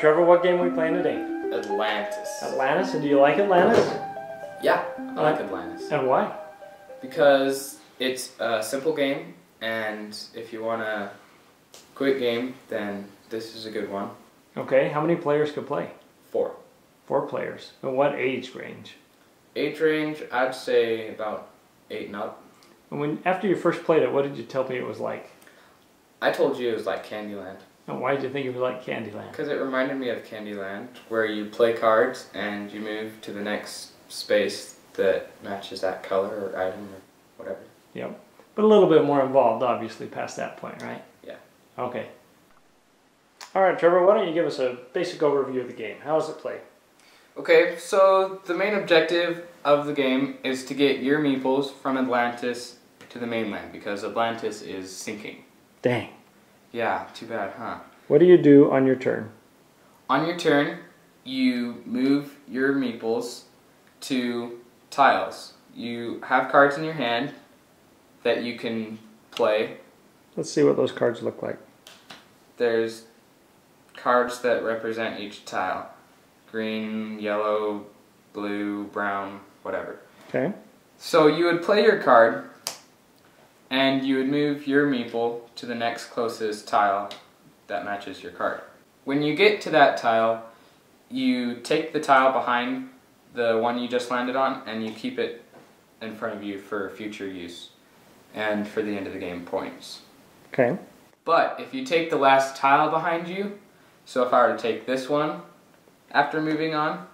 Trevor, what game are we playing today? Atlantis. Atlantis, and do you like Atlantis? Yeah, I like Atlantis. And why? Because it's a simple game, and if you want a quick game, then this is a good one. Okay, how many players could play? 4. 4 players. And what age range? Age range, I'd say about 8 and up. And after you first played it, what did you tell me it was like? I told you it was like Candyland. And why did you think it was like Candyland? Because it reminded me of Candyland, where you play cards and you move to the next space that matches that color or item or whatever. Yep. But a little bit more involved, obviously, past that point, right? Yeah. Okay. All right, Trevor, why don't you give us a basic overview of the game? How does it play? Okay, so the main objective of the game is to get your meeples from Atlantis to the mainland, because Atlantis is sinking. Dang. Yeah, too bad, huh? What do you do on your turn? On your turn, you move your meeples to tiles. You have cards in your hand that you can play. Let's see what those cards look like. There's cards that represent each tile. Green, yellow, blue, brown, whatever. Okay. So you would play your card, and you would move your meeple to the next closest tile that matches your card. When you get to that tile, you take the tile behind the one you just landed on, and you keep it in front of you for future use and for the end of the game points. Okay. But if you take the last tile behind you, so if I were to take this one after moving on,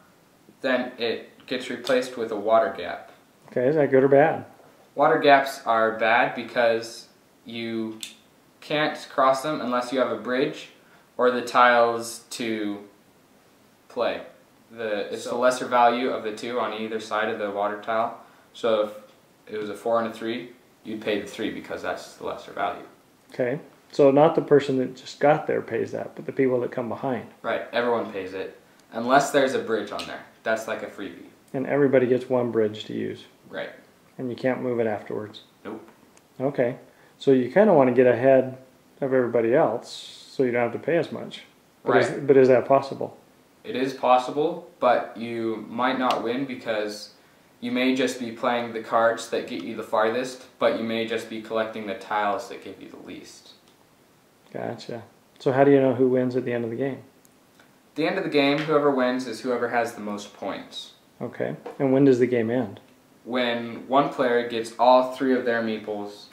then it gets replaced with a water gap. Okay, is that good or bad? Water gaps are bad because you can't cross them unless you have a bridge or the tiles to play. It's the lesser value of the 2 on either side of the water tile. So if it was a 4 and a 3, you'd pay the 3 because that's the lesser value. Okay. So not the person that just got there pays that, but the people that come behind. Right, everyone pays it. Unless there's a bridge on there. That's like a freebie. And everybody gets one bridge to use. Right. And you can't move it afterwards. Nope. Okay. So you kind of want to get ahead of everybody else so you don't have to pay as much. But Right. But is that possible? It is possible, but you might not win because you may just be playing the cards that get you the farthest, but you may just be collecting the tiles that give you the least. Gotcha. So how do you know who wins at the end of the game? At the end of the game, whoever wins is whoever has the most points. Okay. And when does the game end? When one player gets all 3 of their meeples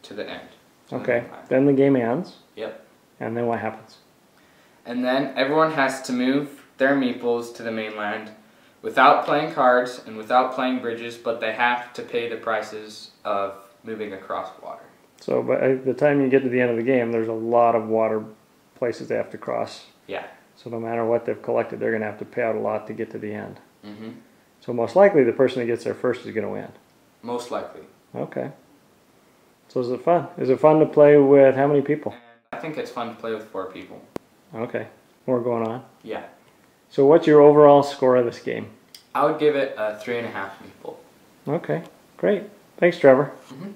to the end. Okay. Then the game ends. Yep. And then what happens? And then everyone has to move their meeples to the mainland without playing cards and without playing bridges, but they have to pay the prices of moving across water. So by the time you get to the end of the game, there's a lot of water places they have to cross. Yeah. So no matter what they've collected, they're going to have to pay out a lot to get to the end. Mm-hmm. So most likely the person that gets there first is going to win. Most likely. Okay. So is it fun? Is it fun to play with how many people? And I think it's fun to play with 4 people. Okay. More going on. Yeah. So what's your overall score of this game? I would give it a 3.5 meeple. Okay. Great. Thanks, Trevor. Mm-hmm.